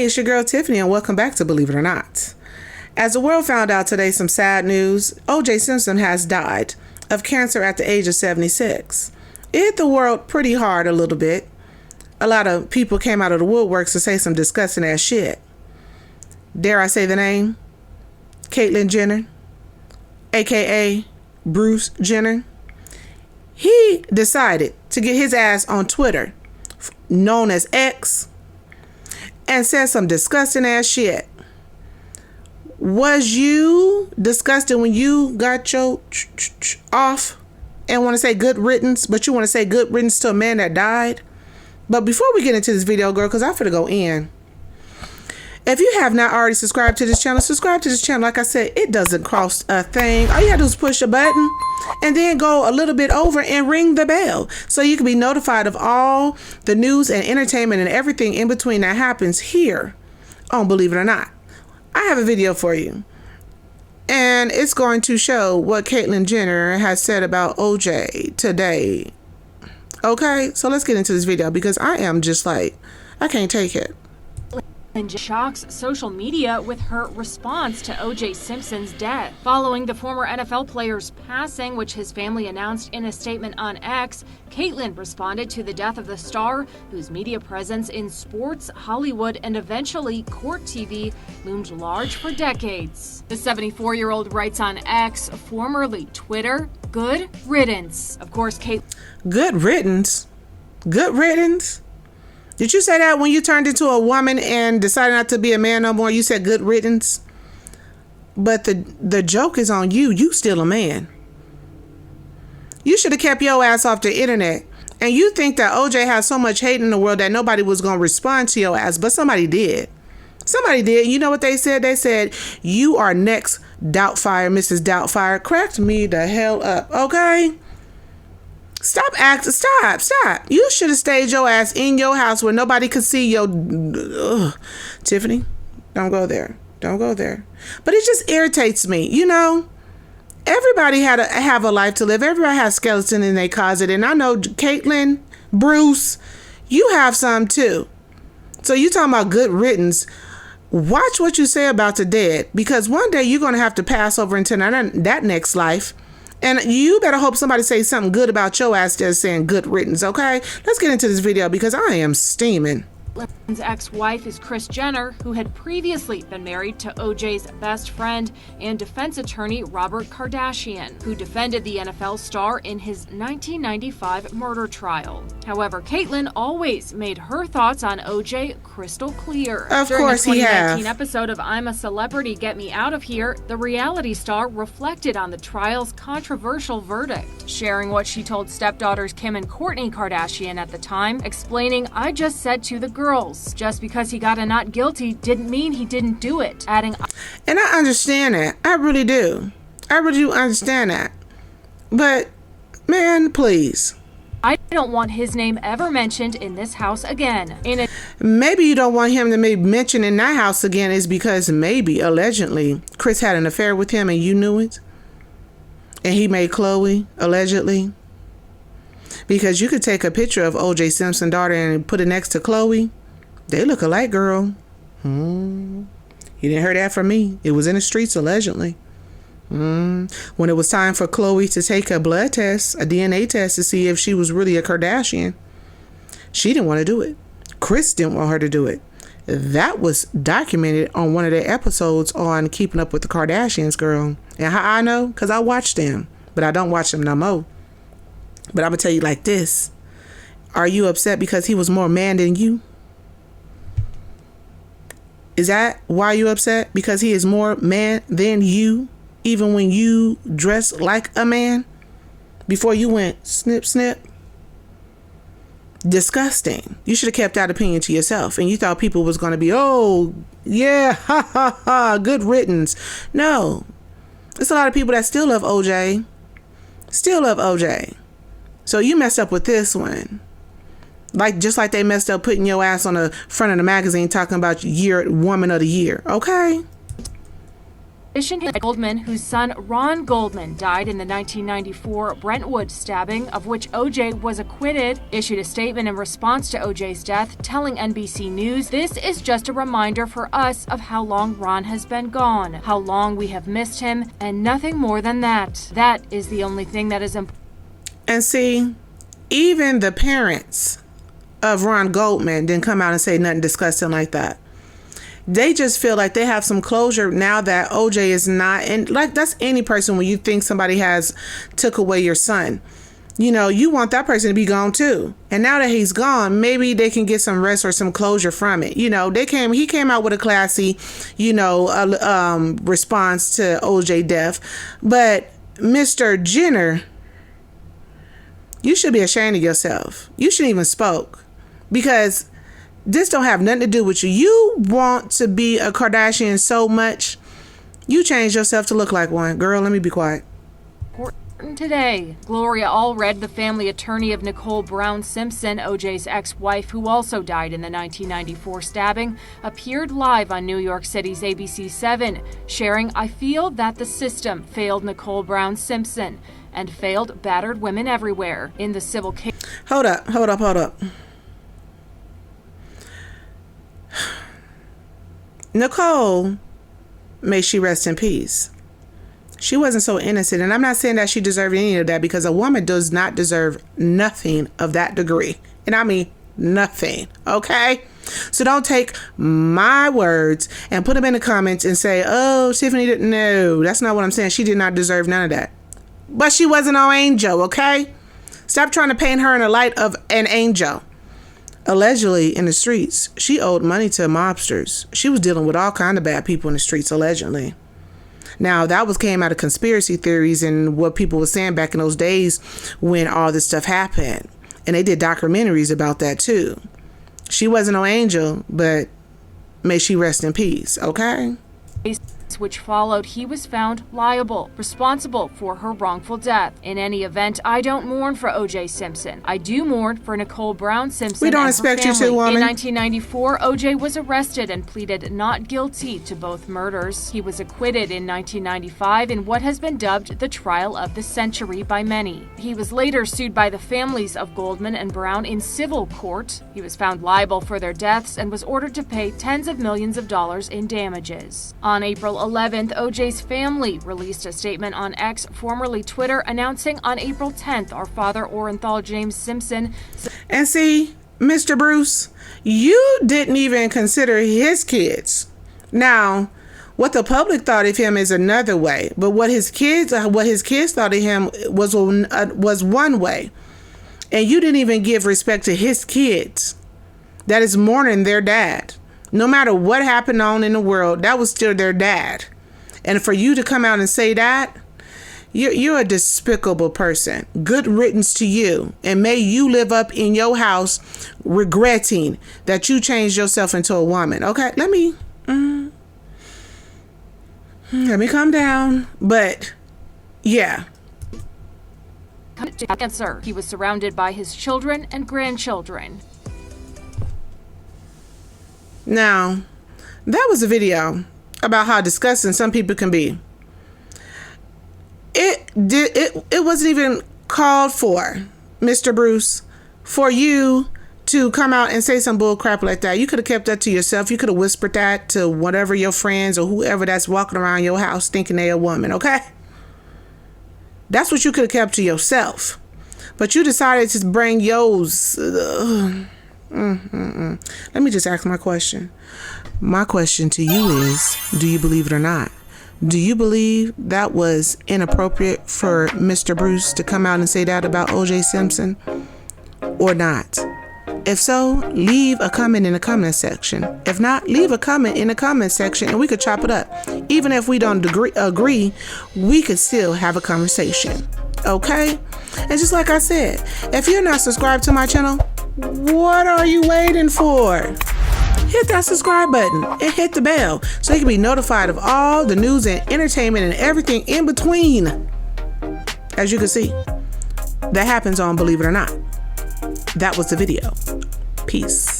Hey, it's your girl Tiffany, and welcome back to Believe It or Not. As the world found out today, some sad news. O.J. Simpson has died of cancer at the age of 76. It hit the world pretty hard a little bit. A lot of people came out of the woodworks to say some disgusting ass shit. Dare I say the name? Caitlyn Jenner, aka Bruce Jenner. He decided to get his ass on Twitter, known as X, and said some disgusting ass shit. Was you disgusted when you got your off and want to say good riddance, but you want to say good riddance to a man that died? But before we get into this video, girl, because I'm finna go in. If you have not already subscribed to this channel, subscribe to this channel. Like I said, it doesn't cost a thing. All you gotta do is push a button and then go a little bit over and ring the bell so you can be notified of all the news and entertainment and everything in between that happens here on Believe It or Not. I have a video for you, and it's going to show what Caitlyn Jenner has said about OJ today. Okay, so let's get into this video because I am just like, I can't take it. And shocks social media with her response to O.J. Simpson's death. Following the former NFL player's passing, which his family announced in a statement on X, Caitlyn responded to the death of the star, whose media presence in sports, Hollywood, and eventually court TV loomed large for decades. The 74-year-old writes on X, formerly Twitter, "Good riddance." Of course, Good riddance? Good riddance? Did you say that when you turned into a woman and decided not to be a man no more? You said good riddance? But the joke is on you. You still a man. You should have kept your ass off the internet. And you think that OJ has so much hate in the world that nobody was going to respond to your ass. But somebody did. Somebody did. You know what they said? They said, you are next, Doubtfire, Mrs. Doubtfire. Cracked me the hell up. Okay? Stop acting. Stop. You should have stayed your ass in your house where nobody could see your... Tiffany, don't go there. Don't go there. But it just irritates me. You know, everybody have a life to live. Everybody has skeleton in their closet. And I know Caitlyn, Bruce, you have some too. So you talking about good riddance. Watch what you say about the dead. Because one day you're going to have to pass over into that next life. And you better hope somebody says something good about your ass just saying good riddance, okay? Let's get into this video because I am steaming. Caitlyn's ex-wife is Kris Jenner, who had previously been married to OJ's best friend and defense attorney Robert Kardashian, who defended the NFL star in his 1995 murder trial. However, Caitlyn always made her thoughts on OJ crystal clear. Of course he has. During a 2019 episode of I'm a Celebrity, Get Me Out of Here, the reality star reflected on the trial's controversial verdict, sharing what she told stepdaughters Kim and Kourtney Kardashian at the time, explaining, "I just said to the girls, just because he got a not guilty didn't mean he didn't do it," adding, and I understand that. I really do. I really do understand that. But, man, please. "I don't want his name ever mentioned in this house again." Maybe you don't want him to be mentioned in that house again is because maybe, allegedly, Kris had an affair with him and you knew it. And he made Chloe, allegedly. Because you could take a picture of O.J. Simpson's daughter and put it next to Chloe. They look alike, girl. You didn't hear that from me. It was in the streets, allegedly. When it was time for Chloe to take a blood test, a DNA test to see if she was really a Kardashian, she didn't want to do it. Kris didn't want her to do it. That was documented on one of their episodes on Keeping Up with the Kardashians, girl. And how I know? Because I watched them. But I don't watch them no more. But I'm going to tell you like this. Are you upset because he was more man than you? Is that why you upset? Because he is more man than you? Even when you dress like a man? Before you went snip, snip? Disgusting. You should have kept that opinion to yourself. And you thought people was going to be, oh, yeah, ha, ha, ha, good riddance. No. There's a lot of people that still love OJ. Still love OJ. So you messed up with this one. Just like they messed up putting your ass on the front of the magazine talking about Woman of the Year. Okay? Goldman, whose son Ron Goldman died in the 1994 Brentwood stabbing, of which OJ was acquitted, issued a statement in response to OJ's death, telling NBC News, "This is just a reminder for us of how long Ron has been gone, how long we have missed him, and nothing more than that. That is the only thing that is important." And see, even the parents of Ron Goldman didn't come out and say nothing disgusting like that. They just feel like they have some closure now that OJ is not, and like that's any person when you think somebody has took away your son. You know, you want that person to be gone too. And now that he's gone, maybe they can get some rest or some closure from it. You know, he came out with a classy, response to OJ death. But Mr. Jenner, you should be ashamed of yourself. You shouldn't even spoke, because this don't have nothing to do with you. You want to be a Kardashian so much, you change yourself to look like one. Girl, let me be quiet. Today, Gloria Allred, the family attorney of Nicole Brown Simpson, OJ's ex-wife, who also died in the 1994 stabbing, appeared live on New York City's ABC7, sharing, "I feel that the system failed Nicole Brown Simpson and failed battered women everywhere in the civil case." Hold up. Nicole, may she rest in peace. She wasn't so innocent, and I'm not saying that she deserved any of that, because a woman does not deserve nothing of that degree. And I mean nothing, okay? So don't take my words and put them in the comments and say, "Oh, Tiffany didn't know." That's not what I'm saying. She did not deserve none of that. But she wasn't no angel, okay? Stop trying to paint her in the light of an angel. Allegedly, in the streets, she owed money to mobsters. She was dealing with all kind of bad people in the streets, allegedly. Now, that came out of conspiracy theories and what people were saying back in those days when all this stuff happened. And they did documentaries about that too. She wasn't no angel, but may she rest in peace, okay? Which followed, he was found responsible for her wrongful death. In any event, I don't mourn for OJ Simpson. I do mourn for Nicole Brown Simpson. We don't expect you to, woman. In 1994, OJ was arrested and pleaded not guilty to both murders. He was acquitted in 1995 in what has been dubbed the trial of the century by many. He was later sued by the families of Goldman and Brown in civil court. He was found liable for their deaths and was ordered to pay tens of millions of dollars in damages. On April 11th, OJ's family released a statement on X, formerly Twitter, announcing on April 10th, our father, Orenthal James Simpson. And see, Mr. Bruce, you didn't even consider his kids. Now, what the public thought of him is another way, but what his kids thought of him was one way. And you didn't even give respect to his kids that is mourning their dad. No matter what happened on in the world, that was still their dad. And for you to come out and say that, you're a despicable person. Good riddance to you. And may you live up in your house regretting that you changed yourself into a woman. Okay, let me calm down. But yeah. Cancer. He was surrounded by his children and grandchildren. Now, that was a video about how disgusting some people can be. It wasn't even called for, Mr. Bruce, for you to come out and say some bull crap like that. You could have kept that to yourself. You could have whispered that to whatever your friends or whoever that's walking around your house thinking they a woman, okay? That's what you could have kept to yourself. But you decided to bring yours. Let me just ask my question. My question to you is, do you believe it or not? Do you believe that was inappropriate for Mr. Bruce to come out and say that about OJ Simpson or not? If so, leave a comment in the comment section. If not, leave a comment in the comment section and we could chop it up. Even if we don't agree, we could still have a conversation. Okay? And just like I said, if you're not subscribed to my channel, what are you waiting for? Hit that subscribe button and hit the bell so you can be notified of all the news and entertainment and everything in between. As you can see, that happens on Believe It or Not. That was the video. Peace.